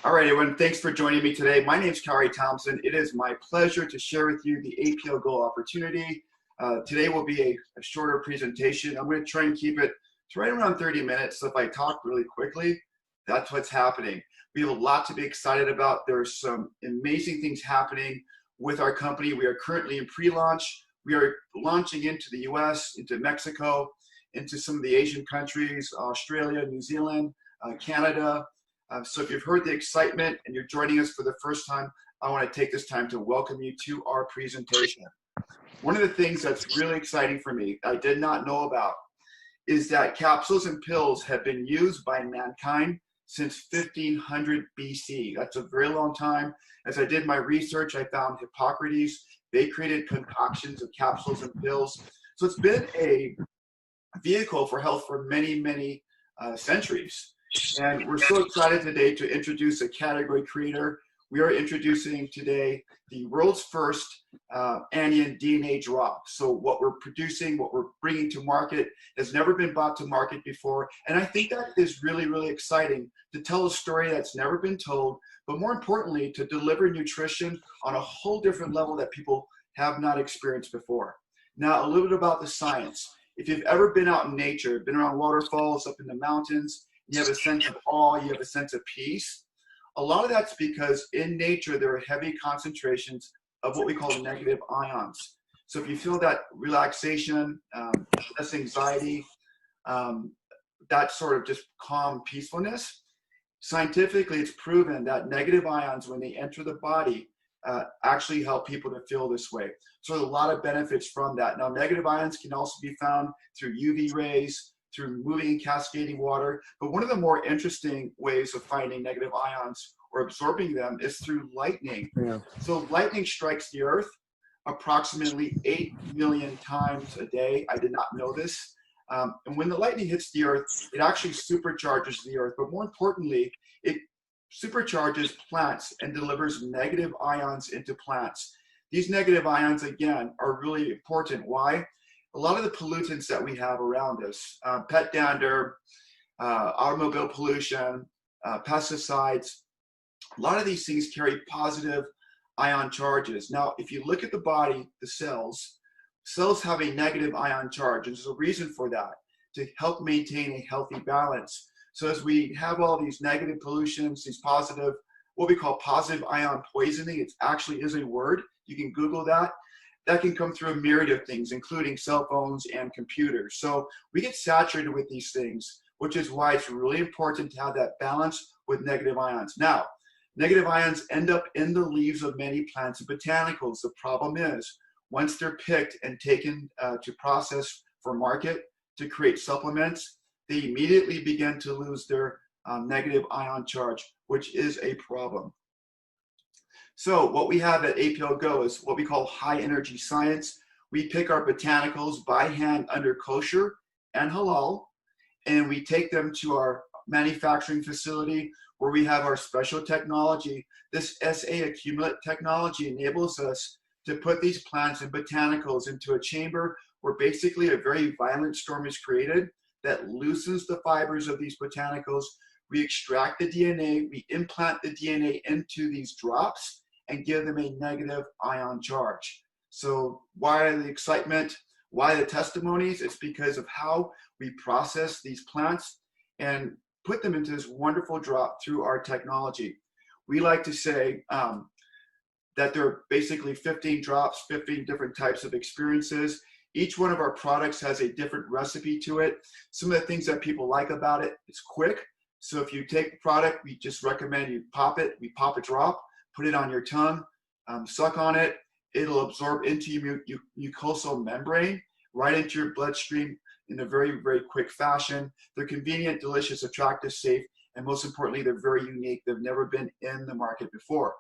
All right, everyone, thanks for joining me today. My name is Kari Thompson. It is my pleasure to share with you the APLGO opportunity. Today will be a shorter presentation. I'm going to try and keep it to right around 30 minutes. So if I talk really quickly, that's what's happening. We have a lot to be excited about. There's some amazing things happening with our company. We are currently in pre-launch. We are launching into the US, into Mexico, into some of the Asian countries, Australia, New Zealand, Canada. So if you've heard the excitement and you're joining us for the first time, I want to take this time to welcome you to our presentation. One of the things that's really exciting for me, I did not know about, is that capsules and pills have been used by mankind since 1500 BC. That's a very long time. As I did my research, I found Hippocrates. They created concoctions of capsules and pills. So it's been a vehicle for health for many, many centuries. And we're so excited today to introduce a category creator. We are introducing today the world's first anion DNA drop. So what we're producing, what we're bringing to market has never been brought to market before. And I think that is really, really exciting to tell a story that's never been told, but more importantly, to deliver nutrition on a whole different level that people have not experienced before. Now, a little bit about the science. If you've ever been out in nature, been around waterfalls, up in the mountains, you have a sense of awe, you have a sense of peace. A lot of that's because in nature, there are heavy concentrations of what we call negative ions. So if you feel that relaxation, less anxiety, that sort of just calm peacefulness, scientifically it's proven that negative ions, when they enter the body, actually help people to feel this way. So there's a lot of benefits from that. Now, negative ions can also be found through UV rays, through moving and cascading water. But one of the more interesting ways of finding negative ions or absorbing them is through lightning. Yeah. So lightning strikes the earth approximately 8 million times a day. I did not know this. And when the lightning hits the earth, it actually supercharges the earth. But more importantly, it supercharges plants and delivers negative ions into plants. These negative ions, again, are really important. Why? A lot of the pollutants that we have around us, pet dander, automobile pollution, pesticides, a lot of these things carry positive ion charges. Now, if you look at the body, the cells have a negative ion charge, and there's a reason for that, to help maintain a healthy balance. So as we have all these negative pollutions, these positive, what we call positive ion poisoning, it actually is a word. You can Google that. That can come through a myriad of things, including cell phones and computers. So we get saturated with these things, which is why it's really important to have that balance with negative ions. Now, negative ions end up in the leaves of many plants and botanicals. The problem is, once they're picked and taken to process for market to create supplements, they immediately begin to lose their negative ion charge, which is a problem. So what we have at APLGO is what we call high energy science. We pick our botanicals by hand under kosher and halal, and we take them to our manufacturing facility where we have our special technology. This SA accumulate technology enables us to put these plants and botanicals into a chamber where basically a very violent storm is created that loosens the fibers of these botanicals. We extract the DNA, we implant the DNA into these drops and give them a negative ion charge. So why the excitement? Why the testimonies? It's because of how we process these plants and put them into this wonderful drop through our technology. We like to say that there are basically 15 drops, 15 different types of experiences. Each one of our products has a different recipe to it. Some of the things that people like about it, it's quick. So if you take the product, we just recommend you pop it. We pop a drop, put it on your tongue, suck on it. It'll absorb into your mucosal membrane, right into your bloodstream in a very, very quick fashion. They're convenient, delicious, attractive, safe, and most importantly, they're very unique. They've never been in the market before.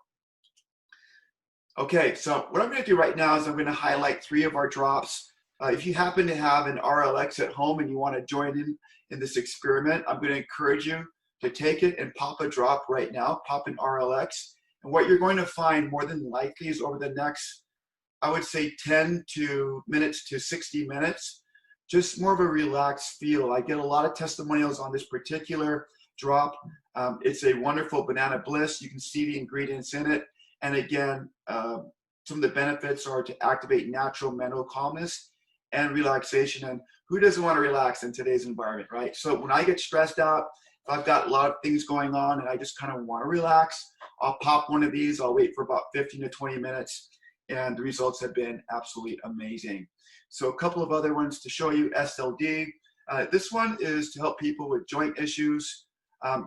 Okay, so what I'm going to do right now is I'm going to highlight 3 of our drops. If you happen to have an RLX at home and you want to join in this experiment, I'm going to encourage you to take it and pop a drop right now, pop an RLX. And what you're going to find more than likely is over the next, I would say 10 minutes to 60 minutes, just more of a relaxed feel. I get a lot of testimonials on this particular drop. It's a wonderful banana bliss. You can see the ingredients in it. And again, some of the benefits are to activate natural mental calmness and relaxation. And who doesn't want to relax in today's environment, right? So when I get stressed out, if I've got a lot of things going on and I just kind of want to relax, I'll pop one of these. I'll wait for about 15 to 20 minutes. And the results have been absolutely amazing. So a couple of other ones to show you. SLD. This one is to help people with joint issues.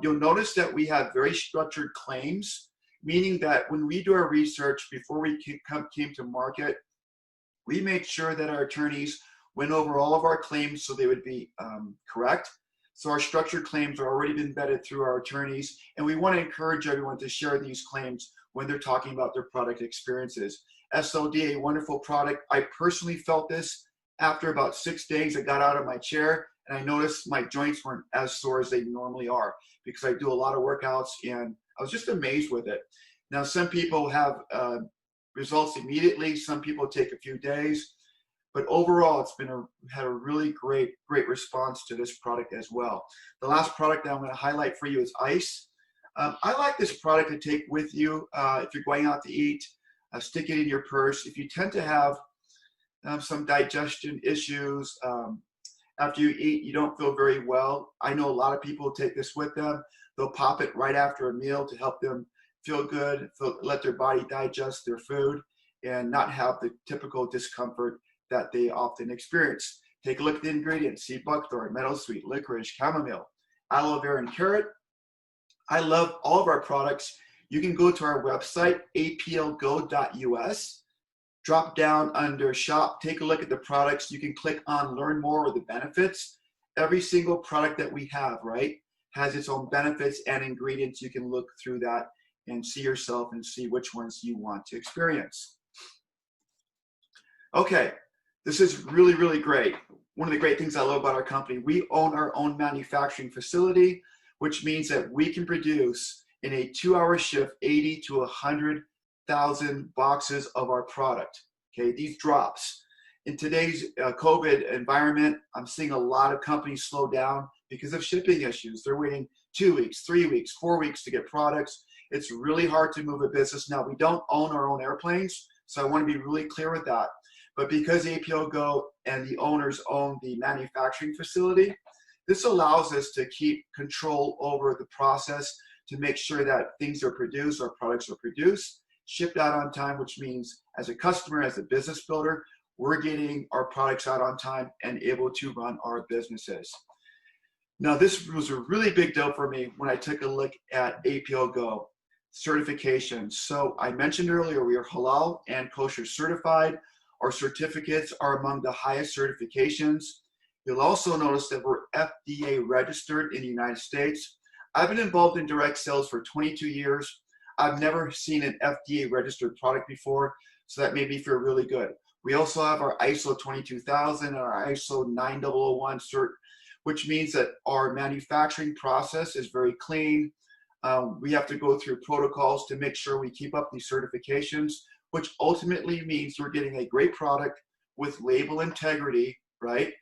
You'll notice that we have very structured claims, meaning that when we do our research before we came to market, we made sure that our attorneys went over all of our claims so they would be correct. So our structured claims are already been vetted through our attorneys, and we want to encourage everyone to share these claims when they're talking about their product experiences. SLD, a wonderful product. I personally felt this after about 6 days. I got out of my chair and I noticed my joints weren't as sore as they normally are because I do a lot of workouts, and I was just amazed with it. Now, some people have results immediately. Some people take a few days. But overall, it's had a really great response to this product as well. The last product that I'm going to highlight for you is ice. I like this product to take with you if you're going out to eat. Stick it in your purse. If you tend to have some digestion issues after you eat, you don't feel very well. I know a lot of people take this with them. They'll pop it right after a meal to help them feel good, let their body digest their food, and not have the typical discomfort that they often experience. Take a look at the ingredients. Sea buckthorn, meadowsweet, licorice, chamomile, aloe vera, and carrot. I love all of our products. You can go to our website, APLGO.us, drop down under shop, take a look at the products. You can click on learn more or the benefits. Every single product that we have, right, has its own benefits and ingredients. You can look through that and see yourself and see which ones you want to experience. Okay. This is really, really great. One of the great things I love about our company, we own our own manufacturing facility, which means that we can produce in a 2-hour shift 80 to 100,000 boxes of our product. Okay, these drops. In today's COVID environment, I'm seeing a lot of companies slow down because of shipping issues. They're waiting 2 weeks, 3 weeks, 4 weeks to get products. It's really hard to move a business. Now, we don't own our own airplanes, so I want to be really clear with that. But because APLGO and the owners own the manufacturing facility, this allows us to keep control over the process to make sure that things are produced, our products are produced, shipped out on time, which means as a customer, as a business builder, we're getting our products out on time and able to run our businesses. Now, this was a really big deal for me when I took a look at APLGO certifications. So I mentioned earlier, we are halal and kosher certified. Our certificates are among the highest certifications. You'll also notice that we're FDA registered in the United States. I've been involved in direct sales for 22 years. I've never seen an FDA registered product before, so that made me feel really good. We also have our ISO 22000 and our ISO 9001 cert, which means that our manufacturing process is very clean. We have to go through protocols to make sure we keep up these certifications, which ultimately means we're getting a great product with label integrity, right?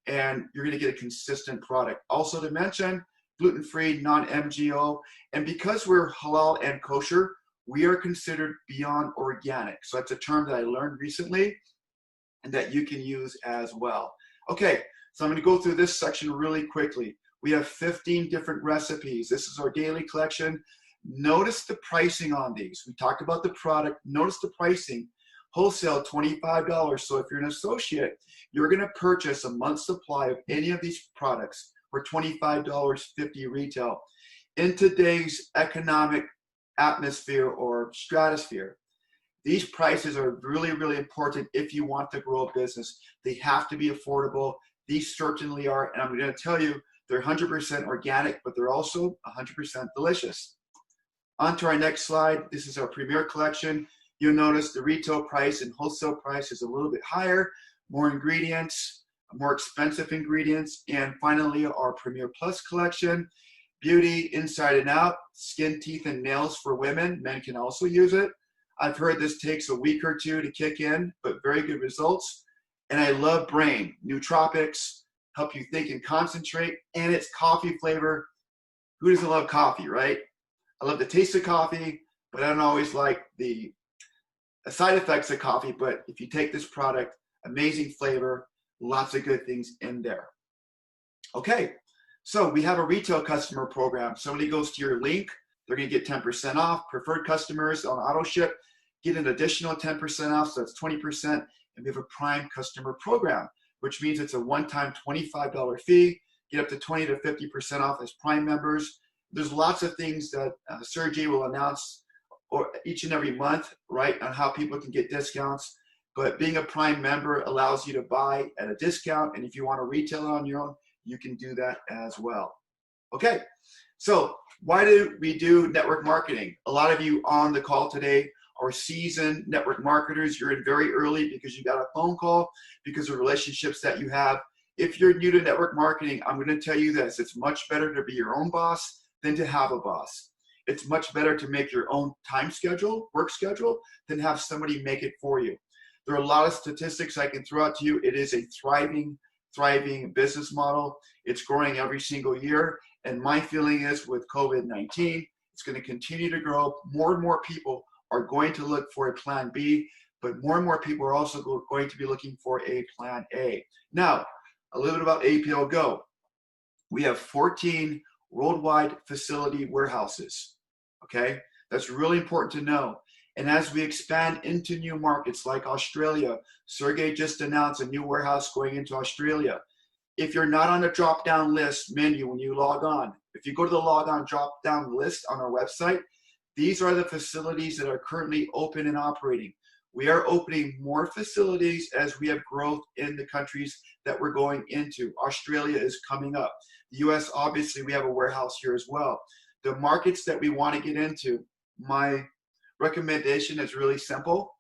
And you're gonna get a consistent product. Also to mention, gluten-free, non-MGO, and because we're halal and kosher, we are considered beyond organic. So that's a term that I learned recently and that you can use as well. Okay, so I'm gonna go through this section really quickly. We have 15 different recipes. This is our daily collection. Notice the pricing on these. We talked about the product. Notice the pricing. Wholesale, $25. So if you're an associate, you're going to purchase a month's supply of any of these products for $25.50 retail. In today's economic atmosphere or stratosphere, these prices are really, really important if you want to grow a business. They have to be affordable. These certainly are. And I'm going to tell you, they're 100% organic, but they're also 100% delicious. On to our next slide. This is our Premier collection. You'll notice the retail price and wholesale price is a little bit higher, more ingredients, more expensive ingredients. And finally, our Premier Plus collection, beauty inside and out, skin, teeth, and nails for women. Men can also use it. I've heard this takes a week or two to kick in, but very good results. And I love brain, nootropics, help you think and concentrate, and it's coffee flavor. Who doesn't love coffee, right? I love the taste of coffee, but I don't always like the side effects of coffee. But if you take this product, amazing flavor, lots of good things in there. Okay, so we have a retail customer program. Somebody goes to your link, they're going to get 10% off. Preferred customers on auto ship get an additional 10% off, so that's 20%. And we have a prime customer program, which means it's a one-time $25 fee, get up to 20 to 50% off as prime members. There's lots of things that Sergey will announce each and every month, right, on how people can get discounts. But being a prime member allows you to buy at a discount, and if you want to retail it on your own, you can do that as well. Okay, so why do we do network marketing? A lot of you on the call today are seasoned network marketers. You're in very early because you got a phone call, because of relationships that you have. If you're new to network marketing, I'm going to tell you this. It's much better to be your own boss than to have a boss. It's much better to make your own time schedule, work schedule, than have somebody make it for you. There are a lot of statistics I can throw out to you. It is a thriving business model. It's growing every single year. And my feeling is with COVID-19, it's going to continue to grow. More and more people are going to look for a plan B, but more and more people are also going to be looking for a plan A. Now, a little bit about APLGO. We have 14 worldwide facility warehouses, okay? That's really important to know. And as we expand into new markets like Australia, Sergey just announced a new warehouse going into Australia. If you're not on the drop-down list menu when you log on, if you go to the log on drop-down list on our website, these are the facilities that are currently open and operating. We are opening more facilities as we have growth in the countries that we're going into. Australia is coming up. The US, obviously, we have a warehouse here as well. The markets that we want to get into, my recommendation is really simple.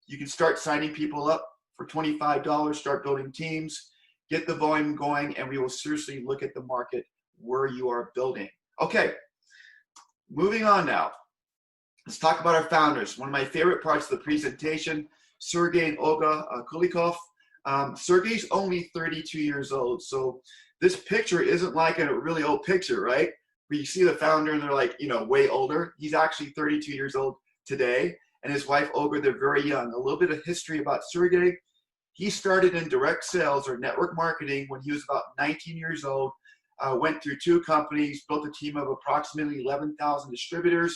You can start signing people up for $25, start building teams, get the volume going, and we will seriously look at the market where you are building. Okay, moving on now. Let's talk about our founders. One of my favorite parts of the presentation, Sergey and Olga Kulikov. Sergey's only 32 years old, so this picture isn't like a really old picture, right? Where you see the founder and they're like, you know, way older. He's actually 32 years old today, and his wife Olga, they're very young. A little bit of history about Sergey. He started in direct sales or network marketing when he was about 19 years old, went through 2 companies, built a team of approximately 11,000 distributors,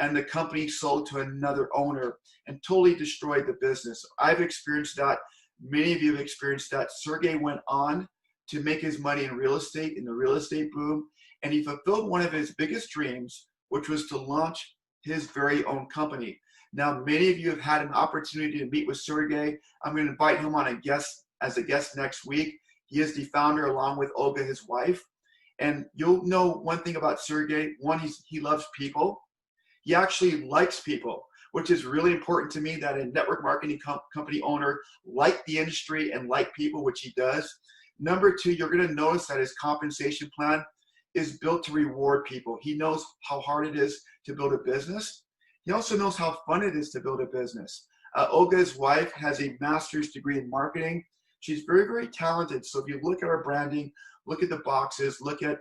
and the company sold to another owner and totally destroyed the business. I've experienced that. Many of you have experienced that. Sergey went on to make his money in real estate, in the real estate boom, and he fulfilled one of his biggest dreams, which was to launch his very own company. Now, many of you have had an opportunity to meet with Sergey. I'm going to invite him on as a guest next week. He is the founder along with Olga, his wife. And you'll know one thing about Sergey. One, he loves people. He actually likes people, which is really important to me, that a network marketing company owner like the industry and like people, which he does. Number 2, you're going to notice that his compensation plan is built to reward people. He knows how hard it is to build a business. He also knows how fun it is to build a business. Olga's wife has a master's degree in marketing. She's very, very talented. So if you look at our branding, look at the boxes, look at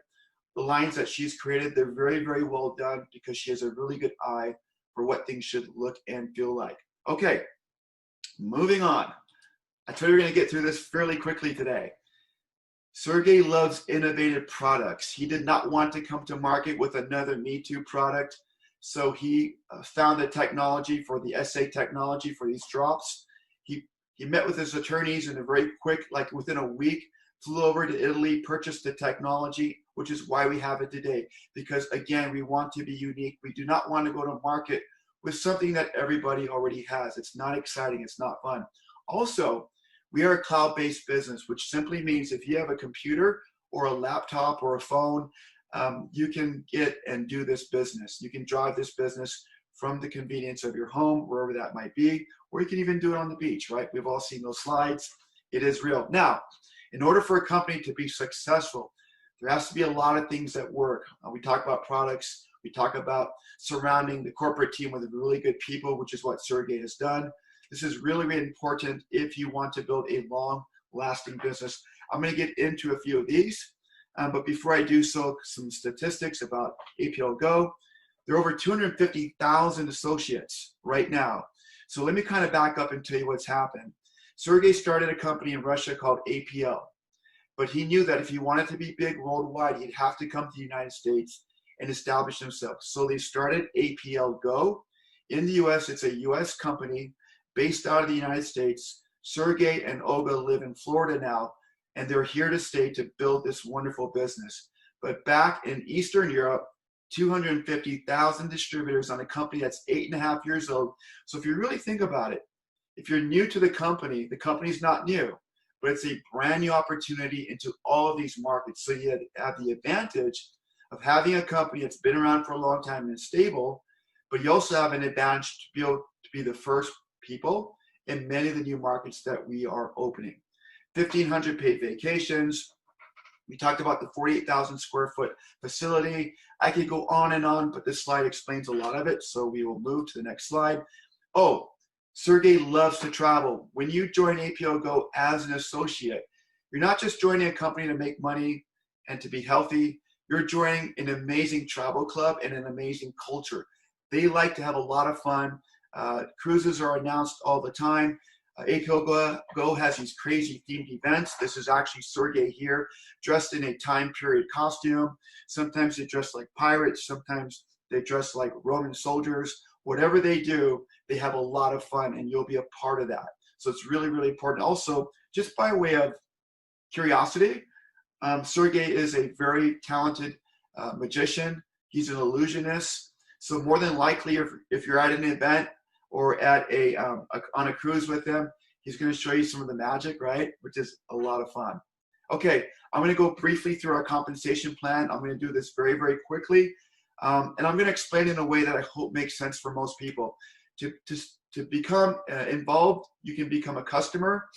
the lines that she's created, they're very, very well done because she has a really good eye for what things should look and feel like. Okay, moving on. I told you we're going to get through this fairly quickly today. Sergey loves innovative products. He did not want to come to market with another Me Too product. So he found the technology for the SA technology for these drops. He met with his attorneys in a very quick, like within a week, flew over to Italy, purchased the technology, which is why we have it today. Because again, we want to be unique. We do not want to go to market with something that everybody already has. It's not exciting, it's not fun. Also, we are a cloud-based business, which simply means if you have a computer or a laptop or a phone, you can get and do this business. You can drive this business from the convenience of your home, wherever that might be, or you can even do it on the beach, right? We've all seen those slides. It is real. Now, in order for a company to be successful, there has to be a lot of things that work. We talk about products. We talk about surrounding the corporate team with really good people, which is what Sergey has done. This is really, really important if you want to build a long-lasting business. I'm going to get into a few of these. But before I do so, some statistics about APLGO. There are over 250,000 associates right now. So let me kind of back up and tell you what's happened. Sergey started a company in Russia called APL, but he knew that if he wanted to be big worldwide, he'd have to come to the United States and establish himself. So they started APLGO. In the US, it's a US company based out of the United States. Sergey and Olga live in Florida now, and they're here to stay to build this wonderful business. But back in Eastern Europe, 250,000 distributors on a company that's 8.5 years old. So if you really think about it, if you're new to the company's not new, but it's a brand new opportunity into all of these markets. So you have the advantage of having a company that's been around for a long time and is stable, but you also have an advantage to be able to be the first people in many of the new markets that we are opening. 1,500 paid vacations. We talked about the 48,000 square foot facility. I could go on and on, but this slide explains a lot of it, so we will move to the next slide. Oh, Sergey loves to travel. When you join APLGO as an associate, you're not just joining a company to make money and to be healthy. You're joining an amazing travel club and an amazing culture. They like to have a lot of fun. Cruises are announced all the time. APLGO has these crazy themed events. This is actually Sergey here, dressed in a time period costume. Sometimes they dress like pirates. Sometimes they dress like Roman soldiers. Whatever they do, they have a lot of fun, and you'll be a part of that. So it's really, really important. Also, just by way of curiosity, Sergey is a very talented magician. He's an illusionist. So more than likely, if you're at an event or at on a cruise with him, he's going to show you some of the magic, right? Which is a lot of fun. Okay, I'm going to go briefly through our compensation plan. I'm going to do this very, very quickly. And I'm going to explain in a way that I hope makes sense for most people. To become involved, you can become a customer.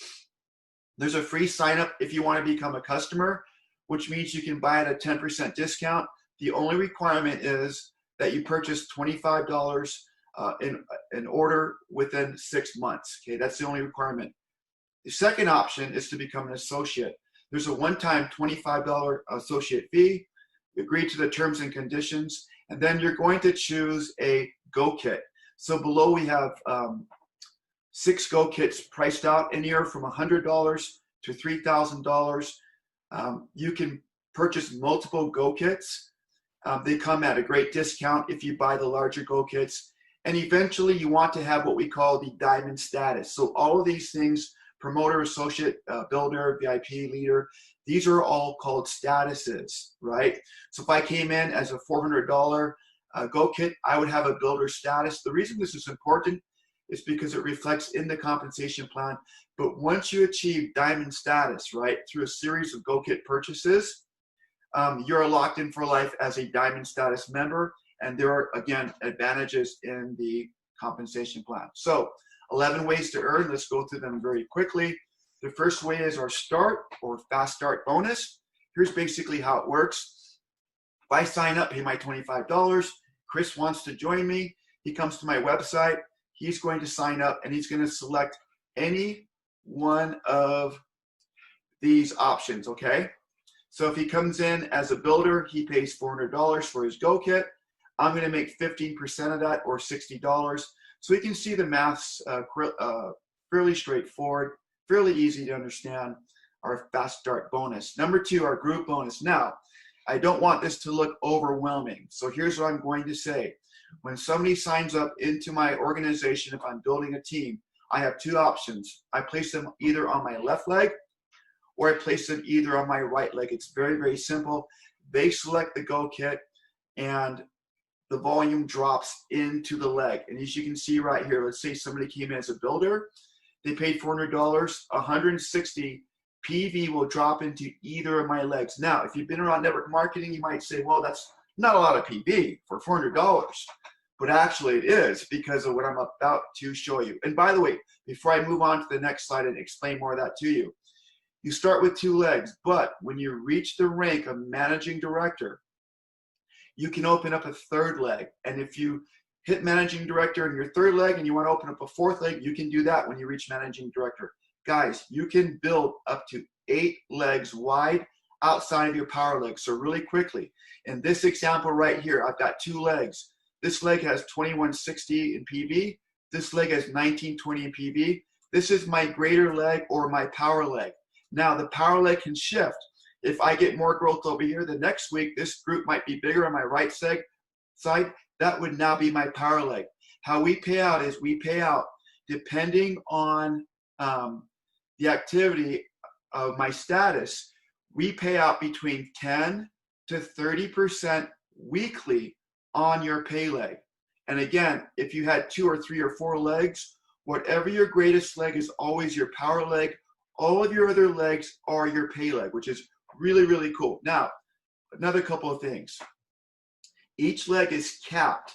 There's a free sign up if you want to become a customer, which means you can buy at a 10% discount. The only requirement is that you purchase $25 in order within 6 months. Okay, that's the only requirement. The second option is to become an associate. There's a one-time $25 associate fee. You agree to the terms and conditions, and then you're going to choose a Go kit. So below we have 6 Go kits priced out in here from $100 to $3,000. You can purchase multiple Go kits. They come at a great discount if you buy the larger Go kits. And eventually you want to have what we call the diamond status. So all of these things, promoter, associate, builder, VIP, leader, these are all called statuses, right? So if I came in as a $400 Go kit, I would have a builder status. The reason this is important is because it reflects in the compensation plan. But once you achieve diamond status, right, through a series of Go kit purchases, you're locked in for life as a diamond status member. And there are, again, advantages in the compensation plan. So 11 ways to earn. Let's go through them very quickly. The first way is our start or fast start bonus. Here's basically how it works. If I sign up, pay my $25, Chris wants to join me. He comes to my website. He's going to sign up, and he's going to select any one of these options, okay? So if he comes in as a builder, he pays $400 for his Go kit. I'm going to make 15% of that, or $60. So you can see the math's fairly straightforward, fairly easy to understand, our fast start bonus. Number 2, our group bonus. Now, I don't want this to look overwhelming. So here's what I'm going to say. When somebody signs up into my organization, if I'm building a team, I have 2 options. I place them either on my left leg or I place them either on my right leg. It's very, very simple. They select the Go kit and the volume drops into the leg. And as you can see right here, let's say somebody came in as a builder, they paid $400, 160 PV will drop into either of my legs. Now, if you've been around network marketing, you might say, well, that's not a lot of PV for $400. But actually it is, because of what I'm about to show you. And by the way, before I move on to the next slide and explain more of that to you, you start with 2 legs, but when you reach the rank of managing director, you can open up a 3rd leg. And if you hit managing director in your 3rd leg and you want to open up a 4th leg, you can do that when you reach managing director. Guys, you can build up to 8 legs wide. outside of your power leg. So really quickly, in this example right here, I've got two legs. This leg has 2160 in PV. This leg has 1920 in PV. This is my greater leg or my power leg. Now the power leg can shift. If I get more growth over here, the next week, this group might be bigger on my right side. That would now be my power leg. How we pay out is we pay out depending on the activity of my status. We pay out between 10 to 30% weekly on your pay leg. And again, if you had 2 or 3 or 4 legs, whatever your greatest leg is always your power leg. All of your other legs are your pay leg, which is really, really cool. Now, another couple of things. Each leg is capped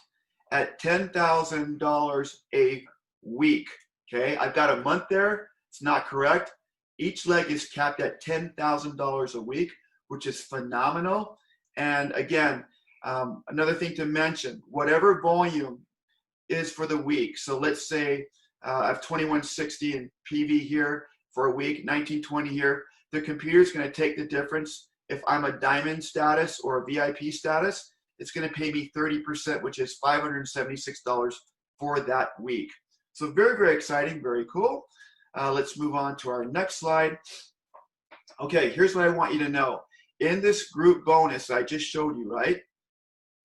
at $10,000 a week. Okay, I've got a month there. It's not correct. Each leg is capped at $10,000 a week, which is phenomenal. And again, another thing to mention, whatever volume is for the week. So let's say I have 2160 in PV here for a week, 1920 here. The computer is going to take the difference. If I'm a diamond status or a VIP status, it's going to pay me 30%, which is $576 for that week. So very, very exciting, very cool. Let's move on to our next slide. Okay, here's what I want you to know. In this group bonus I just showed you, right?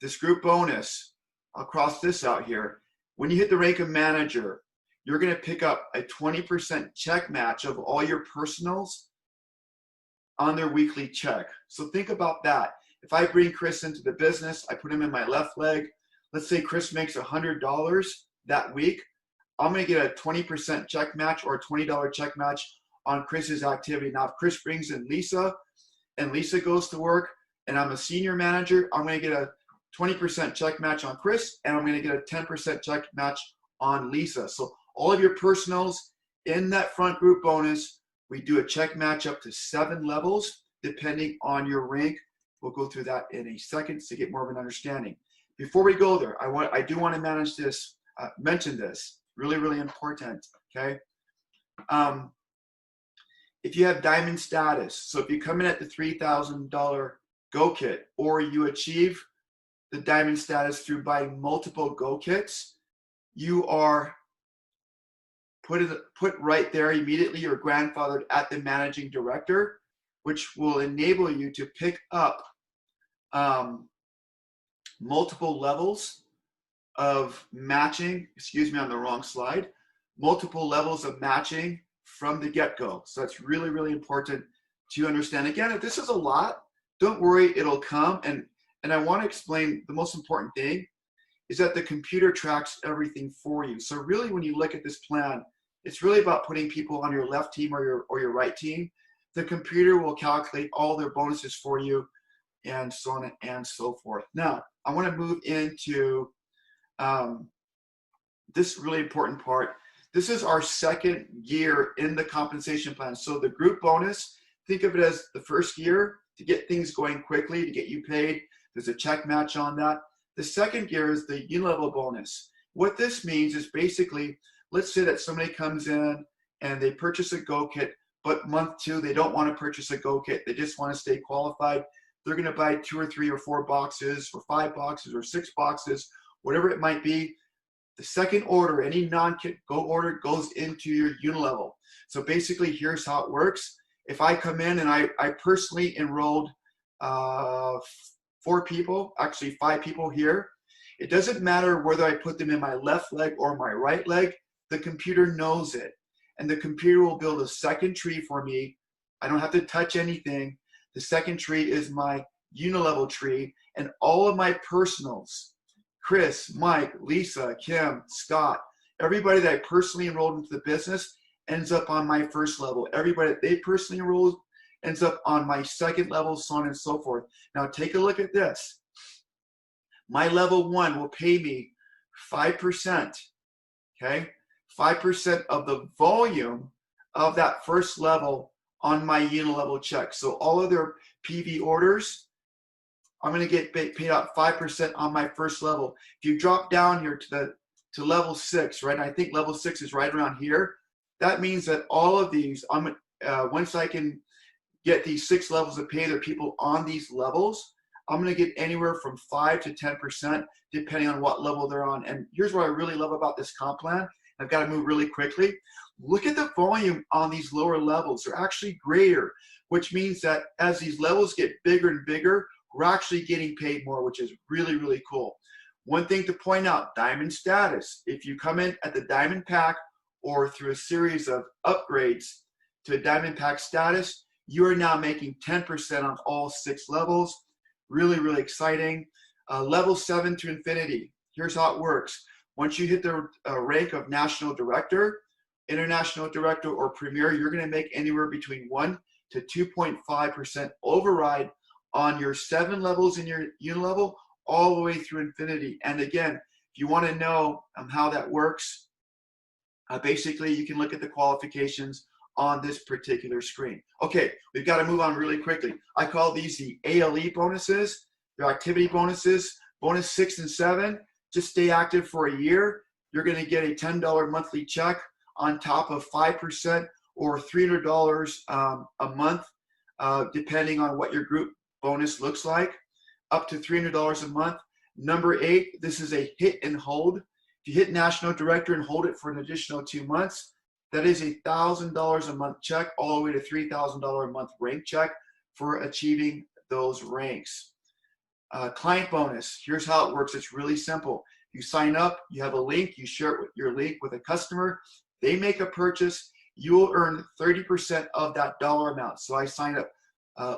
This group bonus, I'll cross this out here. When you hit the rank of manager, you're going to pick up a 20% check match of all your personals on their weekly check. So think about that. If I bring Chris into the business, I put him in my left leg. Let's say Chris makes $100 that week. I'm going to get a 20% check match or a $20 check match on Chris's activity. Now, if Chris brings in Lisa and Lisa goes to work and I'm a senior manager, I'm going to get a 20% check match on Chris and I'm going to get a 10% check match on Lisa. So all of your personals in that front group bonus, we do a check match up to 7 levels depending on your rank. We'll go through that in a second to get more of an understanding. Before we go there, I do want to mention this. Really, really important, okay? If you have diamond status, so if you come in at the $3,000 Go Kit or you achieve the diamond status through buying multiple Go Kits, you are put right there immediately. You're grandfathered at the managing director, which will enable you to pick up multiple levels of matching, excuse me, on the wrong slide, multiple levels of matching from the get-go. So that's really, really important to understand. Again, if this is a lot, don't worry, it'll come. And I want to explain the most important thing is that the computer tracks everything for you. So really, when you look at this plan, it's really about putting people on your left team or your right team. The computer will calculate all their bonuses for you and so on and so forth. Now, I want to move into this really important part. This is our second year in the compensation plan. So the group bonus, think of it as the first year to get things going quickly, to get you paid. There's a check match on that. The second year is the unilevel bonus. What this means is basically, let's say that somebody comes in and they purchase a Go Kit, but month 2, they don't want to purchase a Go Kit. They just want to stay qualified. They're going to buy 2 or 3 or 4 boxes or 5 boxes or 6 boxes, whatever it might be. The second order, any non-kit Go order goes into your unilevel. So basically, here's how it works. If I come in and I personally enrolled 4 people, actually 5 people here, it doesn't matter whether I put them in my left leg or my right leg, the computer knows it. And the computer will build a second tree for me. I don't have to touch anything. The second tree is my unilevel tree, and all of my personals, Chris, Mike, Lisa, Kim, Scott, everybody that I personally enrolled into the business ends up on my first level. Everybody that they personally enrolled ends up on my second level, so on and so forth. Now take a look at this. My level 1 will pay me 5%, okay? 5% of the volume of that first level on my unilevel check. So all of their PV orders, I'm going to get paid out 5% on my first level. If you drop down here to level 6, right? I think level 6 is right around here. That means that all of these, once I can get these 6 levels of pay, there are people on these levels. I'm going to get anywhere from 5 to 10% depending on what level they're on. And here's what I really love about this comp plan. I've got to move really quickly. Look at the volume on these lower levels. They're actually greater, which means that as these levels get bigger and bigger, we're actually getting paid more, which is really, really cool. One thing to point out, diamond status. If you come in at the diamond pack or through a series of upgrades to a diamond pack status, you are now making 10% on all 6 levels. Really, really exciting. Level 7 to infinity. Here's how it works. Once you hit the rank of national director, international director, or premier, you're going to make anywhere between 1 to 2.5% override on your 7 levels in your unilevel all the way through infinity. And again, if you want to know how that works, basically you can look at the qualifications on this particular screen. Okay, we've got to move on really quickly. I call these the ALE bonuses. They're activity bonuses. Bonus 6 and 7, just stay active for a year. You're going to get a $10 monthly check on top of 5% or $300 a month, depending on what your group bonus looks like, up to $300 a month. Number 8, this is a hit and hold. If you hit national director and hold it for an additional 2 months, that is a $1,000 a month check all the way to $3,000 a month rank check for achieving those ranks. Client bonus, here's how it works. It's really simple. You sign up, you have a link, you share your link with a customer, they make a purchase, you will earn 30% of that dollar amount. So I sign up,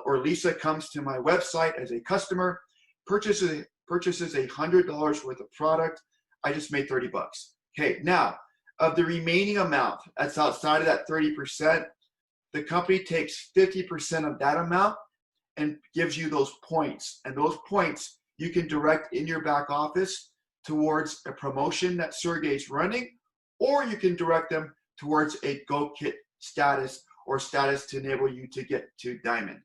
or Lisa comes to my website as a customer, purchases $100 worth of product, I just made 30 bucks. Okay, now, of the remaining amount that's outside of that 30%, the company takes 50% of that amount and gives you those points. And those points you can direct in your back office towards a promotion that Sergey's running, or you can direct them towards a Go Kit status or status to enable you to get to Diamond.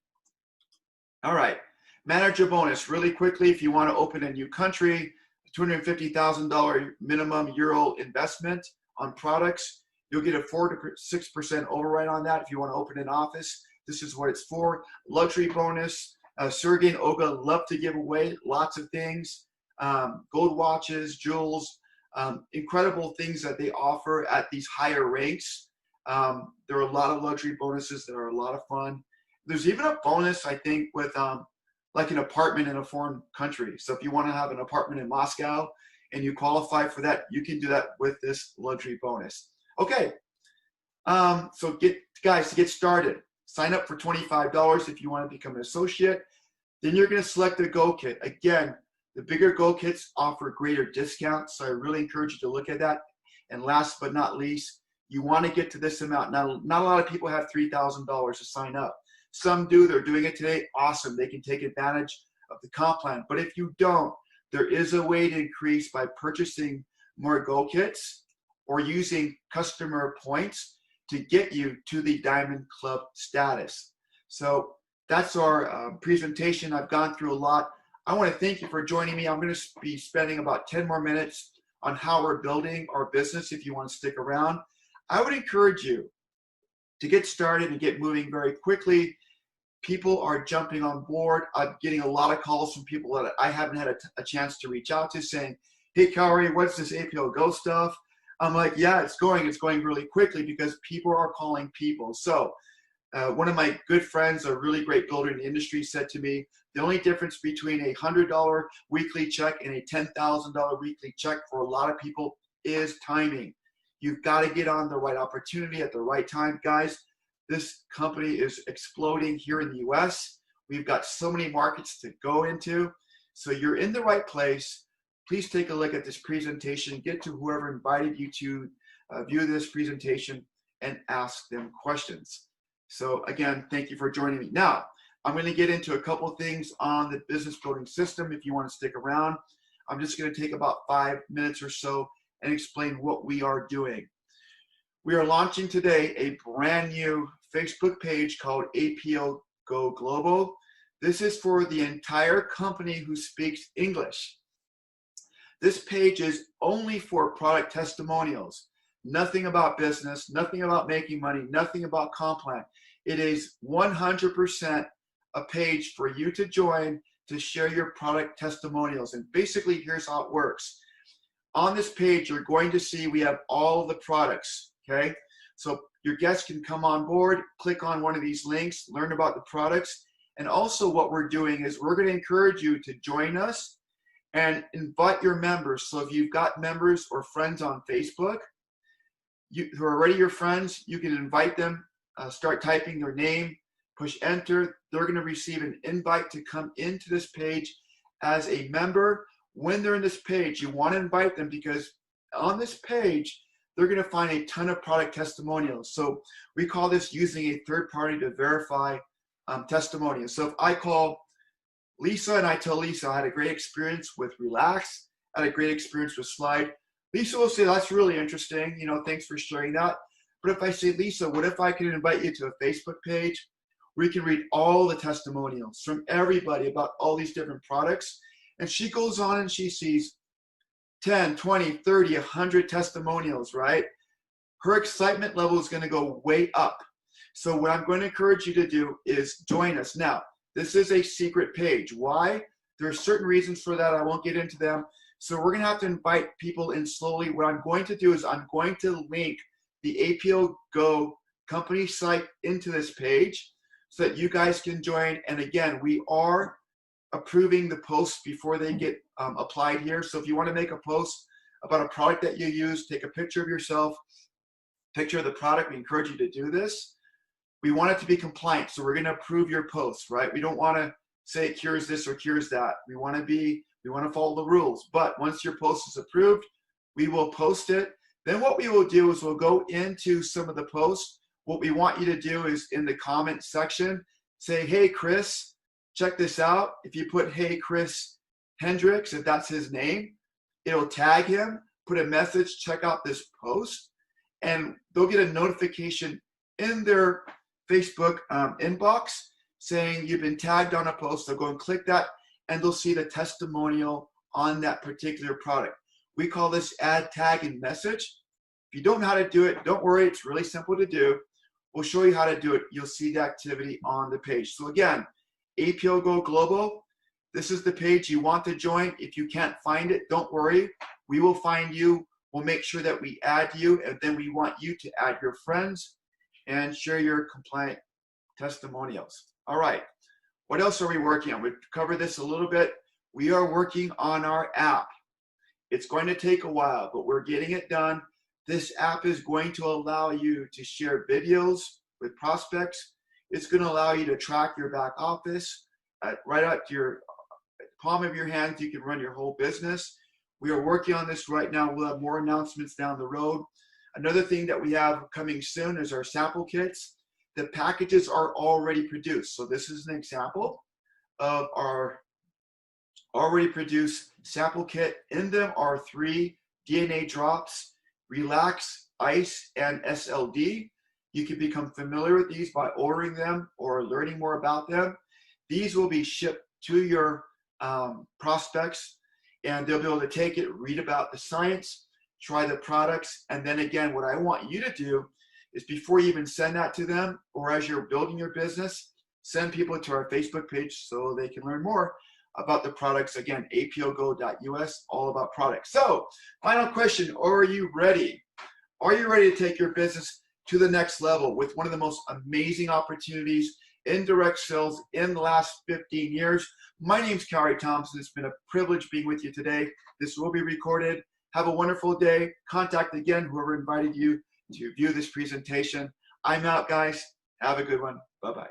All right, manager bonus, really quickly, if you want to open a new country, $250,000 minimum euro investment on products, you'll get a 4 to 6% override on that if you want to open an office. This is what it's for. Luxury bonus. Sergey and Olga love to give away lots of things. Gold watches, jewels, incredible things that they offer at these higher ranks. There are a lot of luxury bonuses that are a lot of fun. There's even a bonus, I think, with like an apartment in a foreign country. So if you want to have an apartment in Moscow and you qualify for that, you can do that with this luxury bonus. Okay, so guys, to get started, sign up for $25 if you want to become an associate. Then you're going to select the Go Kit. Again, the bigger Go Kits offer greater discounts, so I really encourage you to look at that. And last but not least, you want to get to this amount. Now, not a lot of people have $3,000 to sign up. Some do. They're doing it today. Awesome. They can take advantage of the comp plan. But if you don't, there is a way to increase by purchasing more Go Kits or using customer points to get you to the Diamond Club status. So that's our presentation. I've gone through a lot. I want to thank you for joining me. I'm going to be spending about 10 more minutes on how we're building our business if you want to stick around. I would encourage you to get started and get moving very quickly. People are jumping on board. I'm getting a lot of calls from people that I haven't had a chance to reach out to saying, hey, Kauri, what's this APLGO stuff? I'm like, yeah, it's going really quickly because people are calling people. So one of my good friends, a really great builder in the industry, said to me, the only difference between a $100 weekly check and a $10,000 weekly check for a lot of people is timing. You've got to get on the right opportunity at the right time. Guys, this company is exploding here in the US. We've got so many markets to go into. So you're in the right place. Please take a look at this presentation. Get to whoever invited you to view this presentation and ask them questions. So again, thank you for joining me. Now, I'm going to get into a couple things on the business building system if you want to stick around. I'm just going to take about 5 minutes or so and explain what we are doing. We are launching today a brand new Facebook page called APLGO Global. This is for the entire company who speaks English. This page is only for product testimonials. Nothing about business, nothing about making money, nothing about comp plan. It is 100% a page for you to join to share your product testimonials. And basically, here's how it works. On this page, you're going to see we have all the products, okay? So your guests can come on board, click on one of these links, learn about the products. And also what we're doing is we're going to encourage you to join us and invite your members. So if you've got members or friends on Facebook who are already your friends, you can invite them, start typing their name, push enter. They're going to receive an invite to come into this page as a member. When they're in this page, you want to invite them because on this page, they're going to find a ton of product testimonials. So we call this using a third party to verify testimonials. So if I call Lisa and I tell Lisa I had a great experience with Relax, I had a great experience with Slide, Lisa will say, that's really interesting. You know, thanks for sharing that. But if I say, Lisa, what if I could invite you to a Facebook page where you can read all the testimonials from everybody about all these different products? And she goes on and she sees 10, 20, 30, 100 testimonials, right? Her excitement level is going to go way up. So what I'm going to encourage you to do is join us. Now, this is a secret page. Why? There are certain reasons for that. I won't get into them. So we're going to have to invite people in slowly. What I'm going to do is I'm going to link the APLGO company site into this page so that you guys can join. And again, we are approving the posts before they get applied here. So if you want to make a post about a product that you use, take a picture of yourself, picture of the product. We encourage you to do this. We want it to be compliant. So we're going to approve your posts, right? We don't want to say it cures this or cures that. We want to follow the rules. But once your post is approved, we will post it. Then what we will do is we'll go into some of the posts. What we want you to do is in the comment section, say, hey, Chris, check this out. If you put, hey, Chris Hendricks, if that's his name, it'll tag him, put a message, check out this post, and they'll get a notification in their Facebook inbox saying you've been tagged on a post. They'll go and click that, and they'll see the testimonial on that particular product. We call this add tag and message. If you don't know how to do it, don't worry. It's really simple to do. We'll show you how to do it. You'll see the activity on the page. So again, APLGO Global, this is the page you want to join. If you can't find it, don't worry. We will find you. We'll make sure that we add you, and then we want you to add your friends and share your compliant testimonials. All right. What else are we working on? We've covered this a little bit. We are working on our app. It's going to take a while, but we're getting it done. This app is going to allow you to share videos with prospects. It's going to allow you to track your back office right up to your palm of your hands. You can run your whole business. We are working on this right now. We'll have more announcements down the road. Another thing that we have coming soon is our sample kits. The packages are already produced. So this is an example of our already produced sample kit. In them are 3 DNA drops, Relax, Ice, and SLD. You can become familiar with these by ordering them or learning more about them. These will be shipped to your prospects, and they'll be able to take it, read about the science, try the products, and then again, what I want you to do is before you even send that to them, or as you're building your business, send people to our Facebook page so they can learn more about the products. Again, aplgo.us, all about products. So, final question, are you ready? Are you ready to take your business to the next level with one of the most amazing opportunities in direct sales in the last 15 years? My name's Cary Thompson. It's been a privilege being with you today. This will be recorded. Have a wonderful day. Contact again whoever invited you to view this presentation. I'm out, guys. Have a good one. Bye-bye.